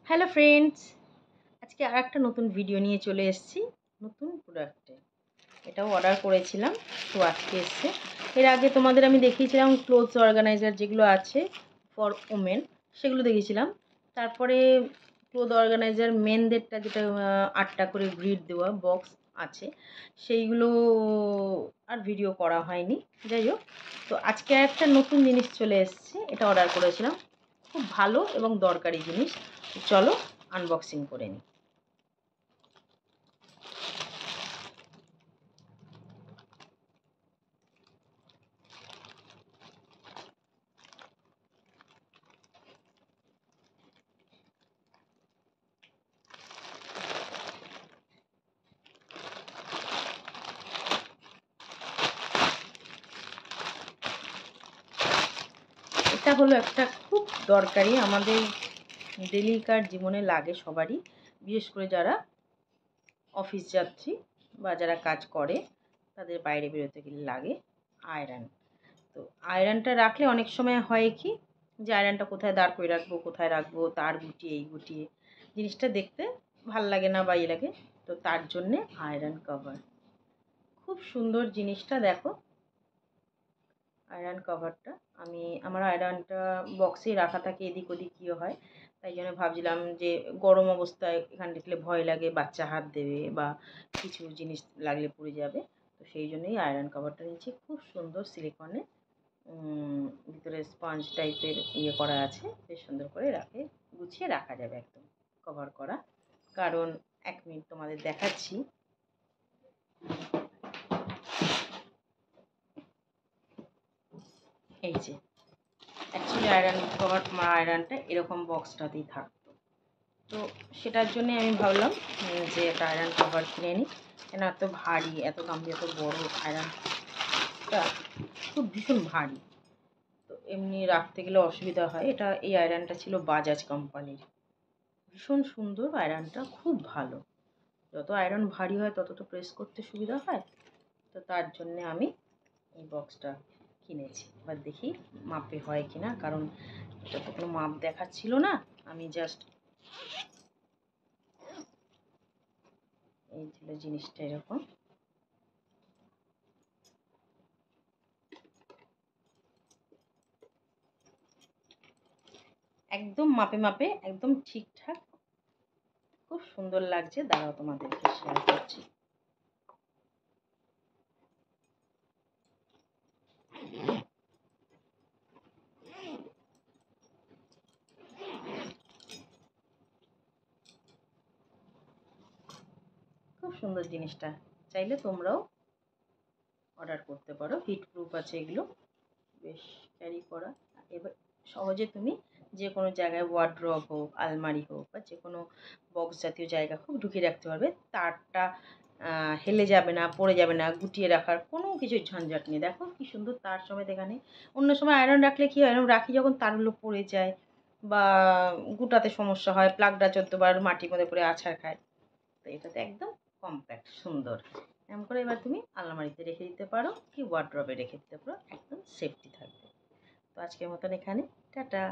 Hello friends, আজকে আর একটা নতুন ভিডিও নিয়ে চলে এসেছি নতুন প্রোডাক্টে। এটাও অর্ডার করেছিলাম, তো আজকে এসছে। এর আগে তোমাদের আমি দেখিয়েছিলাম ক্লোথস অর্গানাইজার যেগুলো আছে ফর ওমেন, সেগুলো দেখিয়েছিলাম। তারপরে ক্লোথ অর্গানাইজার মেনদেরটা, যেটা 8টা করে গ্রিড দেওয়া বক্স আছে, সেইগুলো আর ভিডিও করা হয়নি। যাই হোক, তো আজকে একটা নতুন জিনিস চলে এসছে, এটা অর্ডার করেছিলাম। খুব ভালো এবং দরকারি জিনিস। চলো আনবক্সিং করে নিই। এটা হলো একটা খুব দরকারি, আমাদের ডেলিকার জীবনে লাগে সবারই, বিশেষ করে যারা অফিস যাত্রী বা যারা কাজ করে, তাদের বাইরে বেরোতে গেলে লাগে আয়রন। তো আয়রনটা রাখলে অনেক সময় হয় কি, যে আয়রনটা কোথায় দাঁড় করে রাখবো, কোথায় রাখবো, তার গুটিয়ে এই গুটিয়ে জিনিসটা দেখতে ভাল লাগে না বা ইয়ে লাগে। তো তার জন্যে আয়রন কভার খুব সুন্দর জিনিসটা। দেখো আয়রন কভারটা, আমার আয়রনটা বক্সেই রাখা থাকে, এদিক ওদিক কী হয়, তাই জন্য ভাবছিলাম যে গরম অবস্থায় এখানে দেখলে ভয় লাগে বাচ্চা হাত দেবে বা কিছু জিনিস লাগলে পুড়ে যাবে। তো সেই জন্যই আয়রন কভারটা নিচ্ছি। খুব সুন্দর সিলিকনে, ভিতরে স্পঞ্জ টাইপের ইয়ে করা আছে, বেশ সুন্দর করে গুছিয়ে রাখা যাবে, একদম কভার করা। কারণ 1 মিনিট তোমাদের দেখাচ্ছি। এই যে অ্যাকচুয়ালি আয়রন কভার, আয়রনটা এরকম বক্সটাতেই থাকতো। তো সেটার জন্যে আমি ভাবলাম যে একটা আয়রন কভার কিনে নিই। কেন এত ভারী, এত দামি, এত বড় আয়রনটা খুব ভীষণ ভারী, তো এমনি রাখতে গেলে অসুবিধা হয়। এই আয়রনটা ছিল বাজাজ কোম্পানির, ভীষণ সুন্দর আয়রনটা, খুব ভালো। যত আয়রন ভারী হয় তত তো প্রেস করতে সুবিধা হয়। তো তার জন্যে আমি এই বক্সটা কিনেছি। এবার দেখি মাপে হয় কি না, কারণ এটা তো কোনো মাপ দেখাচ্ছিল না। আমি জাস্ট, এই ছিল জিনিসটা এরকম। একদম মাপে মাপে, একদম ঠিকঠাক, খুব সুন্দর লাগছে। দাঁড়াও তোমাদেরকে শেয়ার করছি। খুব সুন্দর জিনিসটা, চাইলে তোমরাও অর্ডার করতে পারো। হিট প্রুফ আছে এগুলো, বেশ ক্যারি করা। এবার সহজে তুমি যে কোনো জায়গায়, ওয়ার্ড্রপ হোক, আলমারি হোক, বা যে কোনো বক্স জাতীয় জায়গা হোক, ঢুকিয়ে রাখতে পারবে। তারটা হেলে যাবে না, পড়ে যাবে না, গুটিয়ে রাখার কোনো কিছু ঝঞ্ঝাট নেই। দেখো কি সুন্দর তার সমেত এখানে। অন্য সময় আয়রন রাখলে কি হয়, আয়রন রাখি যখন তারগুলো পড়ে যায় বা গুটাতে সমস্যা হয়, প্লাগটা 14 বার মাটির মধ্যে পড়ে আছাড় খায়। তো এটাতে একদম কম্প্যাক্ট সুন্দর। এমন করে এবার তুমি আলমারিতে রেখে দিতে পারো, কি ওয়ার্ড্রবে রেখে দিতে পারো, একদম সেফটি থাকবে। তো আজকের মতন এখানে টাটা।